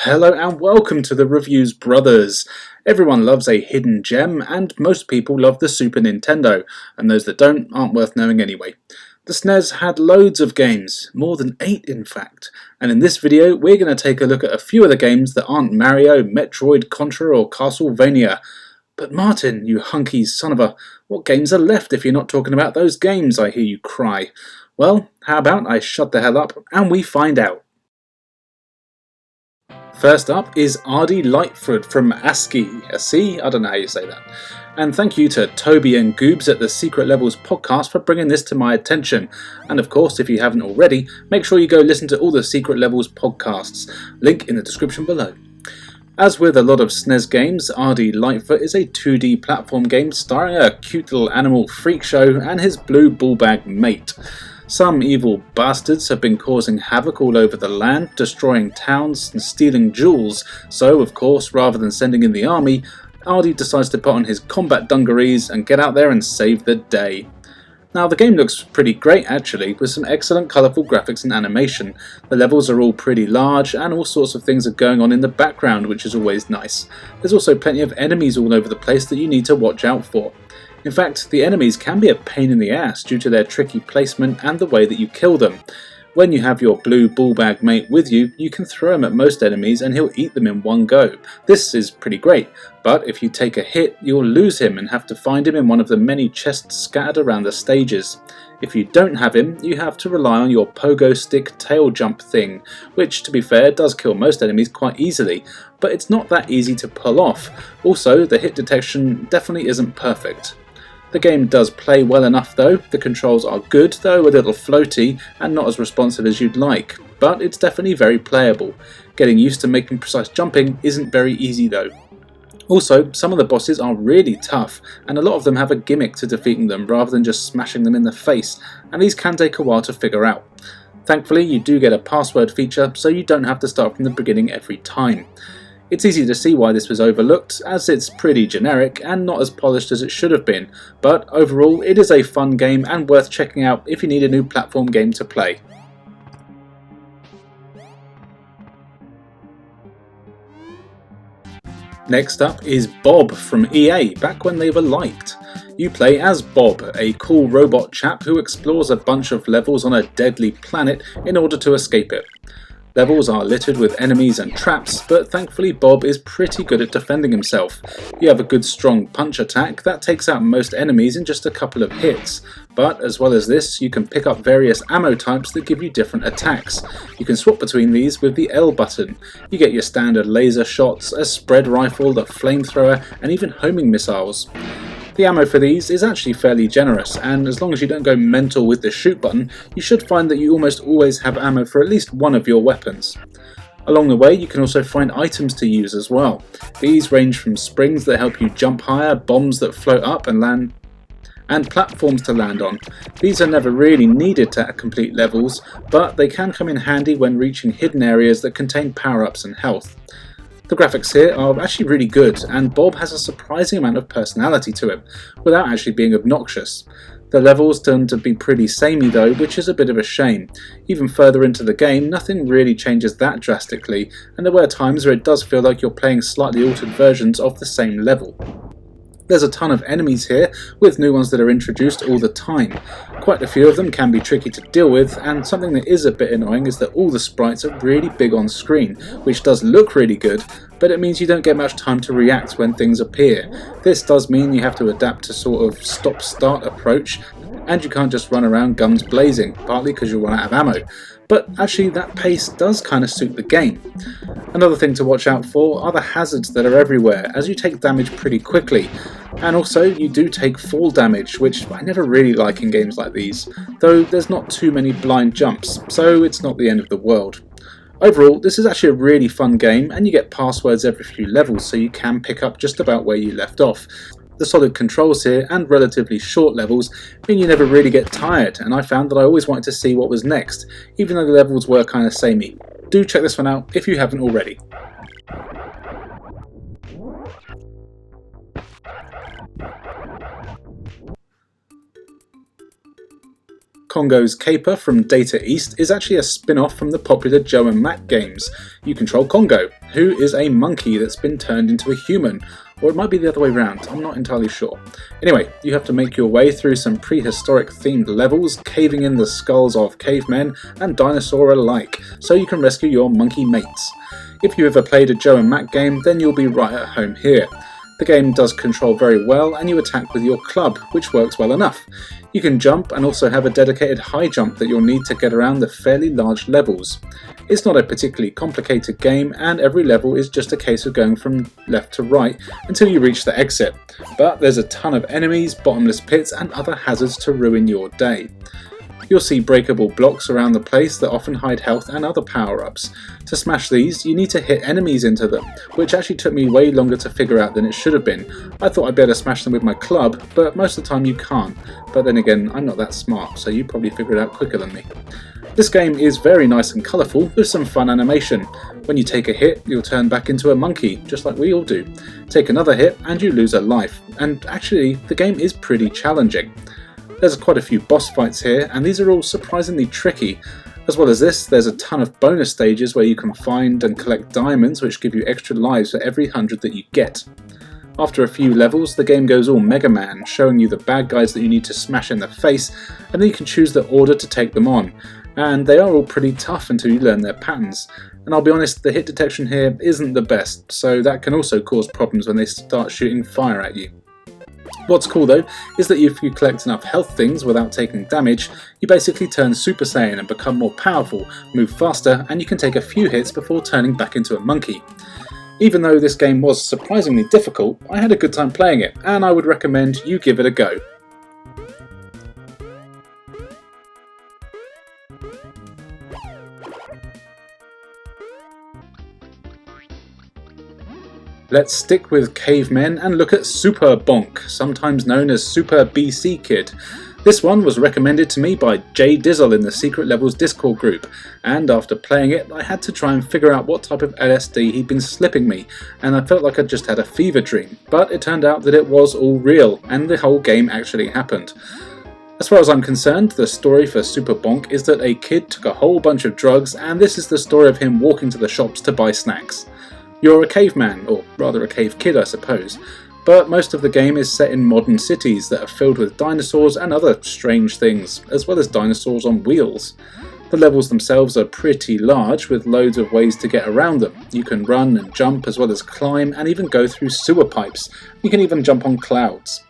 Hello and welcome to the Reviews Brothers. Everyone loves a hidden gem and most people love the Super Nintendo, and those that don't aren't worth knowing anyway. The SNES had loads of games, more than 8 in fact, and in this video we're going to take a look at a few of the games that aren't Mario, Metroid, Contra or Castlevania. But Martin, you hunky son of a, what games are left if you're not talking about those games, I hear you cry. Well, how about I shut the hell up and we find out. First up is Ardy Lightfoot from ASCII, I don't know how you say that. And thank you to Toby and Goobz at the Secret Levels podcast for bringing this to my attention. And of course, if you haven't already, make sure you go listen to all the Secret Levels podcasts. Link in the description below. As with a lot of SNES games, Ardy Lightfoot is a 2D platform game starring a cute little animal freak show and his blue ballbag mate. Some evil bastards have been causing havoc all over the land, destroying towns and stealing jewels, so of course, rather than sending in the army, Ardy decides to put on his combat dungarees and get out there and save the day. Now the game looks pretty great actually, with some excellent colourful graphics and animation. The levels are all pretty large and all sorts of things are going on in the background, which is always nice. There's also plenty of enemies all over the place that you need to watch out for. In fact, the enemies can be a pain in the ass due to their tricky placement and the way that you kill them. When you have your blue ballbag mate with you, you can throw him at most enemies and he'll eat them in one go. This is pretty great, but if you take a hit, you'll lose him and have to find him in one of the many chests scattered around the stages. If you don't have him, you have to rely on your pogo stick tail jump thing, which to be fair does kill most enemies quite easily, but it's not that easy to pull off. Also, the hit detection definitely isn't perfect. The game does play well enough though, the controls are good though a little floaty and not as responsive as you'd like, but it's definitely very playable. Getting used to making precise jumping isn't very easy though. Also, some of the bosses are really tough, and a lot of them have a gimmick to defeating them rather than just smashing them in the face, and these can take a while to figure out. Thankfully you do get a password feature, so you don't have to start from the beginning every time. It's easy to see why this was overlooked, as it's pretty generic and not as polished as it should have been, but overall it is a fun game and worth checking out if you need a new platform game to play. Next up is B.O.B from EA, back when they were liked. You play as Bob, a cool robot chap who explores a bunch of levels on a deadly planet in order to escape it. Levels are littered with enemies and traps, but thankfully Bob is pretty good at defending himself. You have a good strong punch attack that takes out most enemies in just a couple of hits, but as well as this you can pick up various ammo types that give you different attacks. You can swap between these with the L button. You get your standard laser shots, a spread rifle, a flamethrower and even homing missiles. The ammo for these is actually fairly generous, and as long as you don't go mental with the shoot button, you should find that you almost always have ammo for at least one of your weapons. Along the way you can also find items to use as well. These range from springs that help you jump higher, bombs that float up and land, and platforms to land on. These are never really needed to complete levels, but they can come in handy when reaching hidden areas that contain power-ups and health. The graphics here are actually really good, and Bob has a surprising amount of personality to him, without actually being obnoxious. The levels tend to be pretty samey though, which is a bit of a shame. Even further into the game, nothing really changes that drastically, and there were times where it does feel like you're playing slightly altered versions of the same level. There's a ton of enemies here, with new ones that are introduced all the time. Quite a few of them can be tricky to deal with, and something that is a bit annoying is that all the sprites are really big on screen, which does look really good, but it means you don't get much time to react when things appear. This does mean you have to adapt to sort of stop-start approach, and you can't just run around guns blazing, partly because you'll run out of ammo. But actually that pace does kind of suit the game. Another thing to watch out for are the hazards that are everywhere, as you take damage pretty quickly. And also you do take fall damage, which I never really like in games like these, though there's not too many blind jumps, so it's not the end of the world. Overall, this is actually a really fun game, and you get passwords every few levels, so you can pick up just about where you left off. The solid controls here and relatively short levels mean you never really get tired, and I found that I always wanted to see what was next, even though the levels were kind of samey. Do check this one out if you haven't already. Congo's Caper from Data East is actually a spin-off from the popular Joe and Mac games. You control Congo, who is a monkey that's been turned into a human, or it might be the other way around, I'm not entirely sure. Anyway, you have to make your way through some prehistoric themed levels, caving in the skulls of cavemen and dinosaur alike, so you can rescue your monkey mates. If you ever played a Joe and Mac game, then you'll be right at home here. The game does control very well, and you attack with your club, which works well enough. You can jump and also have a dedicated high jump that you'll need to get around the fairly large levels. It's not a particularly complicated game, and every level is just a case of going from left to right until you reach the exit. But there's a ton of enemies, bottomless pits and other hazards to ruin your day. You'll see breakable blocks around the place that often hide health and other power-ups. To smash these, you need to hit enemies into them, which actually took me way longer to figure out than it should have been. I thought I'd be able to smash them with my club, but most of the time you can't. But then again, I'm not that smart, so you probably figure it out quicker than me. This game is very nice and colourful, with some fun animation. When you take a hit, you'll turn back into a monkey, just like we all do. Take another hit, and you lose a life. And actually, the game is pretty challenging. There's quite a few boss fights here, and these are all surprisingly tricky. As well as this, there's a ton of bonus stages where you can find and collect diamonds which give you extra lives for every 100 that you get. After a few levels, the game goes all Mega Man, showing you the bad guys that you need to smash in the face, and then you can choose the order to take them on. And they are all pretty tough until you learn their patterns. And I'll be honest, the hit detection here isn't the best, so that can also cause problems when they start shooting fire at you. What's cool though, is that if you collect enough health things without taking damage, you basically turn Super Saiyan and become more powerful, move faster, and you can take a few hits before turning back into a monkey. Even though this game was surprisingly difficult, I had a good time playing it, and I would recommend you give it a go. Let's stick with cavemen and look at Super Bonk, sometimes known as Super BC Kid. This one was recommended to me by Jay Dizzle in the Secret Levels Discord group, and after playing it I had to try and figure out what type of LSD he'd been slipping me, and I felt like I'd just had a fever dream, but it turned out that it was all real, and the whole game actually happened. As far as I'm concerned, the story for Super Bonk is that a kid took a whole bunch of drugs, and this is the story of him walking to the shops to buy snacks. You're a caveman, or rather a cave kid I suppose, but most of the game is set in modern cities that are filled with dinosaurs and other strange things, as well as dinosaurs on wheels. The levels themselves are pretty large, with loads of ways to get around them. You can run and jump as well as climb and even go through sewer pipes. You can even jump on clouds.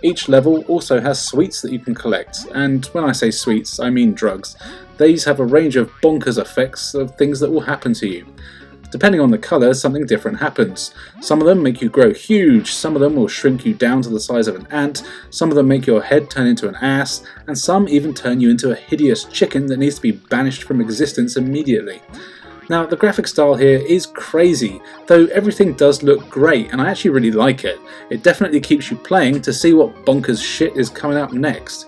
Each level also has sweets that you can collect, and when I say sweets I mean drugs. These have a range of bonkers effects of things that will happen to you. Depending on the colour, something different happens. Some of them make you grow huge, some of them will shrink you down to the size of an ant, some of them make your head turn into an ass, and some even turn you into a hideous chicken that needs to be banished from existence immediately. Now, the graphic style here is crazy, though everything does look great, and I actually really like it. It definitely keeps you playing to see what bonkers shit is coming up next.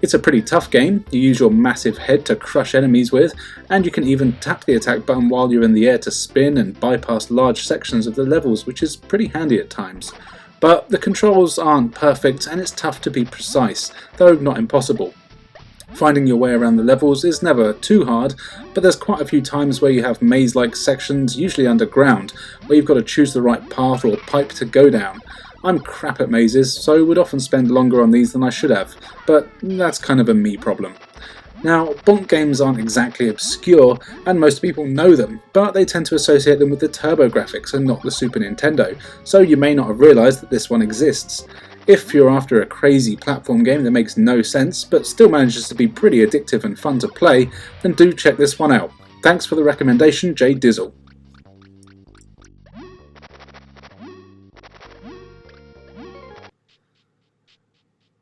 It's a pretty tough game. You use your massive head to crush enemies with, and you can even tap the attack button while you're in the air to spin and bypass large sections of the levels, which is pretty handy at times. But the controls aren't perfect, and it's tough to be precise, though not impossible. Finding your way around the levels is never too hard, but there's quite a few times where you have maze-like sections, usually underground, where you've got to choose the right path or pipe to go down. I'm crap at mazes, so would often spend longer on these than I should have, but that's kind of a me problem. Now, Bonk games aren't exactly obscure, and most people know them, but they tend to associate them with the TurboGrafx and not the Super Nintendo, so you may not have realised that this one exists. If you're after a crazy platform game that makes no sense, but still manages to be pretty addictive and fun to play, then do check this one out. Thanks for the recommendation, Jay Dizzle.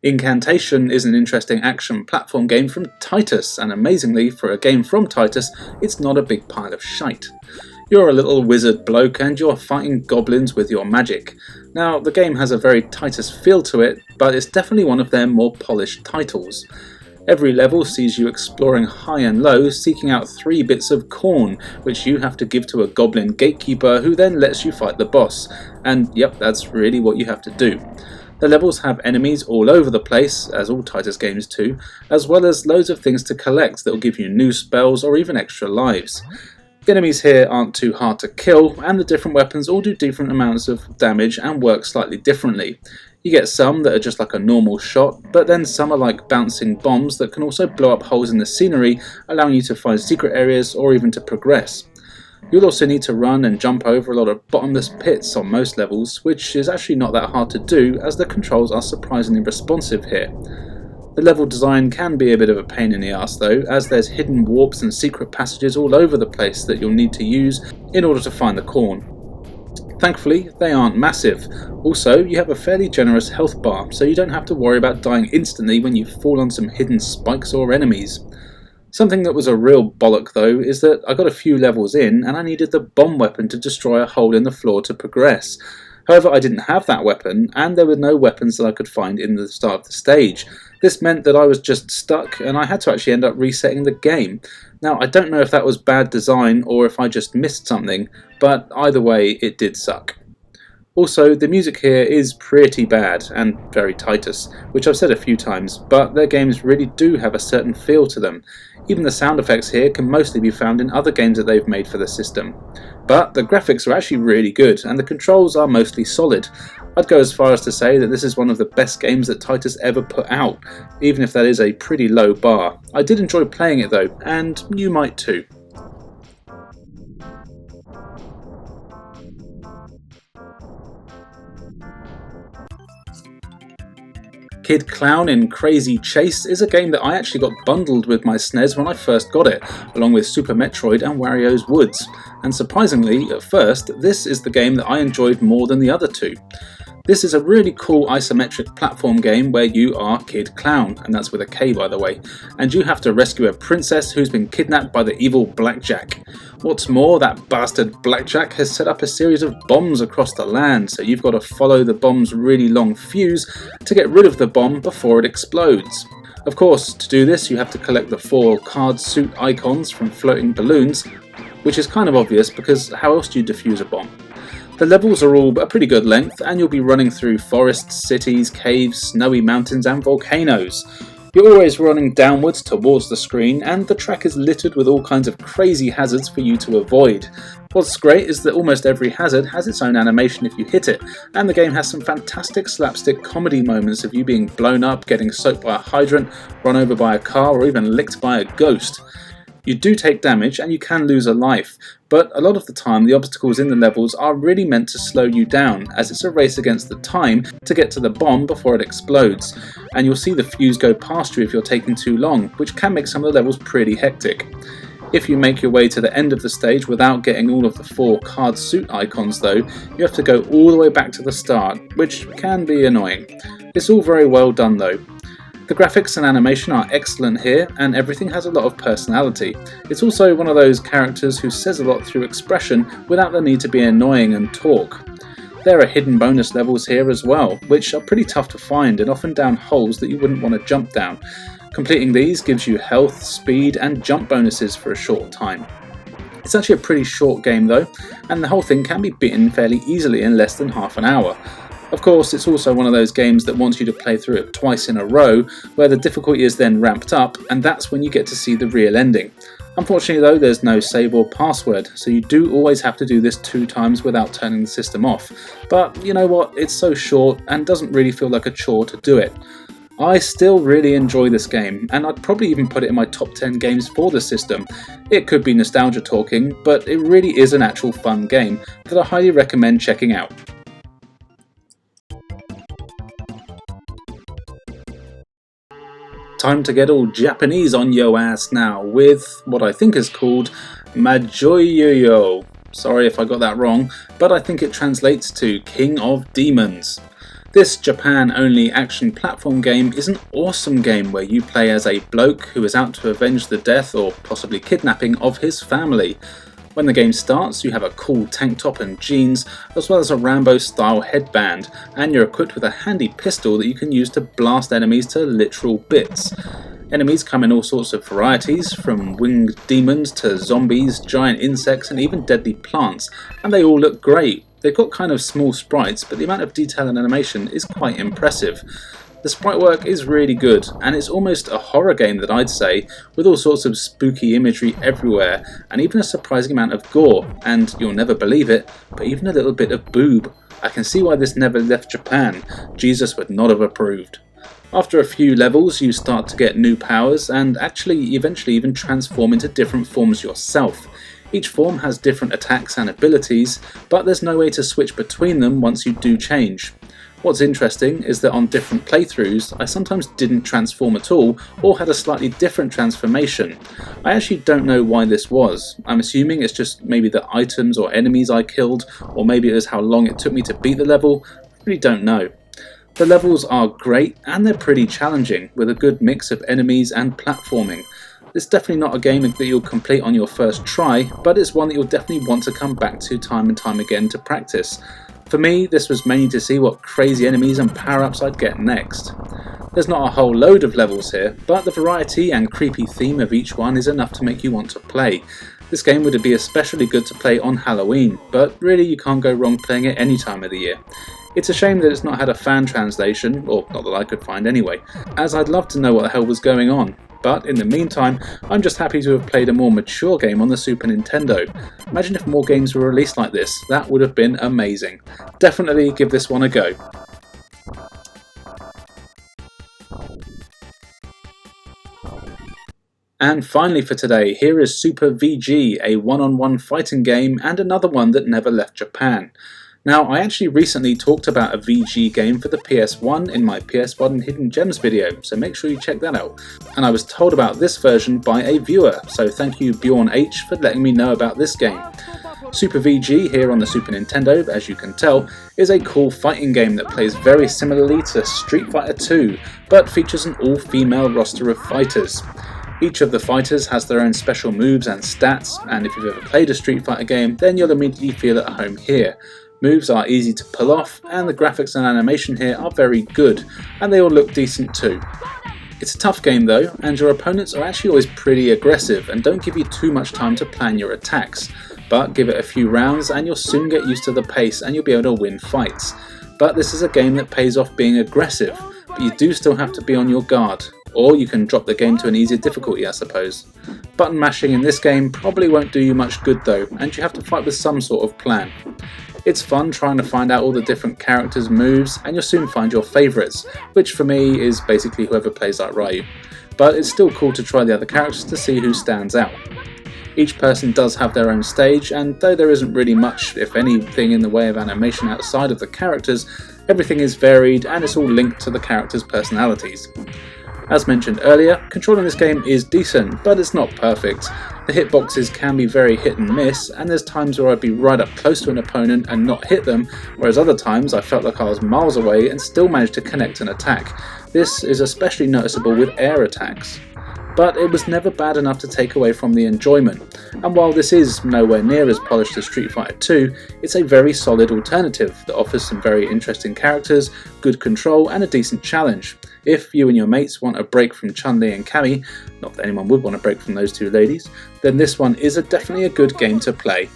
Incantation is an interesting action platform game from Titus, and amazingly, for a game from Titus, it's not a big pile of shite. You're a little wizard bloke and you're fighting goblins with your magic. Now, the game has a very Titus feel to it, but it's definitely one of their more polished titles. Every level sees you exploring high and low, seeking out 3 bits of corn, which you have to give to a goblin gatekeeper who then lets you fight the boss. And yep, that's really what you have to do. The levels have enemies all over the place, as all Titus games do, as well as loads of things to collect that will give you new spells or even extra lives. The enemies here aren't too hard to kill, and the different weapons all do different amounts of damage and work slightly differently. You get some that are just like a normal shot, but then some are like bouncing bombs that can also blow up holes in the scenery, allowing you to find secret areas or even to progress. You'll also need to run and jump over a lot of bottomless pits on most levels, which is actually not that hard to do as the controls are surprisingly responsive here. The level design can be a bit of a pain in the arse though, as there's hidden warps and secret passages all over the place that you'll need to use in order to find the corn. Thankfully, they aren't massive. Also, you have a fairly generous health bar, so you don't have to worry about dying instantly when you fall on some hidden spikes or enemies. Something that was a real bollock though is that I got a few levels in and I needed the bomb weapon to destroy a hole in the floor to progress. However, I didn't have that weapon, and there were no weapons that I could find in the start of the stage. This meant that I was just stuck, and I had to actually end up resetting the game. Now, I don't know if that was bad design or if I just missed something, but either way, it did suck. Also, the music here is pretty bad, and very Titus, which I've said a few times, but their games really do have a certain feel to them. Even the sound effects here can mostly be found in other games that they've made for the system. But the graphics are actually really good, and the controls are mostly solid. I'd go as far as to say that this is one of the best games that Titus ever put out, even if that is a pretty low bar. I did enjoy playing it though, and you might too. Kid Klown in Crazy Chase is a game that I actually got bundled with my SNES when I first got it, along with Super Metroid and Wario's Woods. And surprisingly, at first, this is the game that I enjoyed more than the other two. This is a really cool isometric platform game where you are Kid Klown, and that's with a K by the way, and you have to rescue a princess who's been kidnapped by the evil Blackjack. What's more, that bastard Blackjack has set up a series of bombs across the land, so you've got to follow the bomb's really long fuse to get rid of the bomb before it explodes. Of course, to do this you have to collect the 4 card suit icons from floating balloons, which is kind of obvious because how else do you defuse a bomb? The levels are all a pretty good length, and you'll be running through forests, cities, caves, snowy mountains and volcanoes. You're always running downwards towards the screen, and the track is littered with all kinds of crazy hazards for you to avoid. What's great is that almost every hazard has its own animation if you hit it, and the game has some fantastic slapstick comedy moments of you being blown up, getting soaked by a hydrant, run over by a car, or even licked by a ghost. You do take damage and you can lose a life, but a lot of the time the obstacles in the levels are really meant to slow you down, as it's a race against the time to get to the bomb before it explodes, and you'll see the fuse go past you if you're taking too long, which can make some of the levels pretty hectic. If you make your way to the end of the stage without getting all of the 4 card suit icons though, you have to go all the way back to the start, which can be annoying. It's all very well done though. The graphics and animation are excellent here, and everything has a lot of personality. It's also one of those characters who says a lot through expression without the need to be annoying and talk. There are hidden bonus levels here as well, which are pretty tough to find and often down holes that you wouldn't want to jump down. Completing these gives you health, speed and jump bonuses for a short time. It's actually a pretty short game though, and the whole thing can be beaten fairly easily in less than half an hour. Of course, it's also one of those games that wants you to play through it twice in a row, where the difficulty is then ramped up, and that's when you get to see the real ending. Unfortunately though, there's no save or password, so you do always have to do this 2 times without turning the system off. But you know what, it's so short and doesn't really feel like a chore to do it. I still really enjoy this game, and I'd probably even put it in my top 10 games for the system. It could be nostalgia talking, but it really is an actual fun game that I highly recommend checking out. Time to get all Japanese on yo ass now with what I think is called Majoyoyo. Sorry if I got that wrong, but I think it translates to King of Demons. This Japan-only action platform game is an awesome game where you play as a bloke who is out to avenge the death or possibly kidnapping of his family. When the game starts, you have a cool tank top and jeans, as well as a Rambo-style headband, and you're equipped with a handy pistol that you can use to blast enemies to literal bits. Enemies come in all sorts of varieties, from winged demons to zombies, giant insects and even deadly plants, and they all look great. They've got kind of small sprites, but the amount of detail and animation is quite impressive. The sprite work is really good, and it's almost a horror game that I'd say, with all sorts of spooky imagery everywhere, and even a surprising amount of gore, and you'll never believe it, but even a little bit of boob. I can see why this never left Japan. Jesus would not have approved. After a few levels you start to get new powers and actually eventually even transform into different forms yourself. Each form has different attacks and abilities, but there's no way to switch between them once you do change. What's interesting is that on different playthroughs I sometimes didn't transform at all or had a slightly different transformation. I actually don't know why this was. I'm assuming it's just maybe the items or enemies I killed, or maybe it was how long it took me to beat the level. I really don't know. The levels are great and they're pretty challenging, with a good mix of enemies and platforming. It's definitely not a game that you'll complete on your first try, but it's one that you'll definitely want to come back to time and time again to practice. For me, this was mainly to see what crazy enemies and power-ups I'd get next. There's not a whole load of levels here, but the variety and creepy theme of each one is enough to make you want to play. This game would be especially good to play on Halloween, but really you can't go wrong playing it any time of the year. It's a shame that it's not had a fan translation, or not that I could find anyway, as I'd love to know what the hell was going on. But in the meantime, I'm just happy to have played a more mature game on the Super Nintendo. Imagine if more games were released like this, that would have been amazing. Definitely give this one a go. And finally for today, here is Super VG, a one-on-one fighting game and another one that never left Japan. Now, I actually recently talked about a VG game for the PS1 in my PS1 Hidden Gems video, so make sure you check that out. And I was told about this version by a viewer, so thank you Bjorn H for letting me know about this game. Super VG here on the Super Nintendo, as you can tell, is a cool fighting game that plays very similarly to Street Fighter 2, but features an all-female roster of fighters. Each of the fighters has their own special moves and stats, and if you've ever played a Street Fighter game, then you'll immediately feel at home here. Moves are easy to pull off, and the graphics and animation here are very good, and they all look decent too. It's a tough game though, and your opponents are actually always pretty aggressive and don't give you too much time to plan your attacks, but give it a few rounds and you'll soon get used to the pace and you'll be able to win fights. But this is a game that pays off being aggressive, but you do still have to be on your guard. Or you can drop the game to an easier difficulty, I suppose. Button mashing in this game probably won't do you much good though, and you have to fight with some sort of plan. It's fun trying to find out all the different characters' moves, and you'll soon find your favourites, which for me is basically whoever plays like Ryu. But it's still cool to try the other characters to see who stands out. Each person does have their own stage, and though there isn't really much, if anything, in the way of animation outside of the characters, everything is varied and it's all linked to the characters' personalities. As mentioned earlier, controlling this game is decent, but it's not perfect. The hitboxes can be very hit and miss, and there's times where I'd be right up close to an opponent and not hit them, whereas other times I felt like I was miles away and still managed to connect an attack. This is especially noticeable with air attacks. But it was never bad enough to take away from the enjoyment, and while this is nowhere near as polished as Street Fighter 2, it's a very solid alternative that offers some very interesting characters, good control and a decent challenge. If you and your mates want a break from Chun-Li and Cammy, not that anyone would want a break from those two ladies, then this one is definitely a good game to play.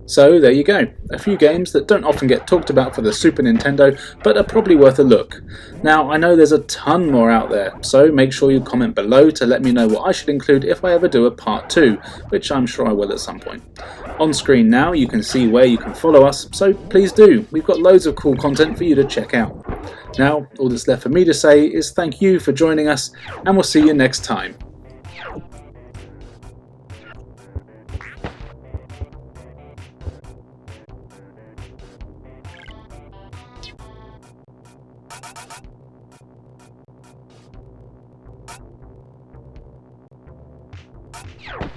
So there you go, a few games that don't often get talked about for the Super Nintendo, but are probably worth a look. Now I know there's a ton more out there, so make sure you comment below to let me know what I should include if I ever do a part 2, which I'm sure I will at some point. On screen now you can see where you can follow us, so please do, we've got loads of cool content for you to check out. Now all that's left for me to say is thank you for joining us, and we'll see you next time. You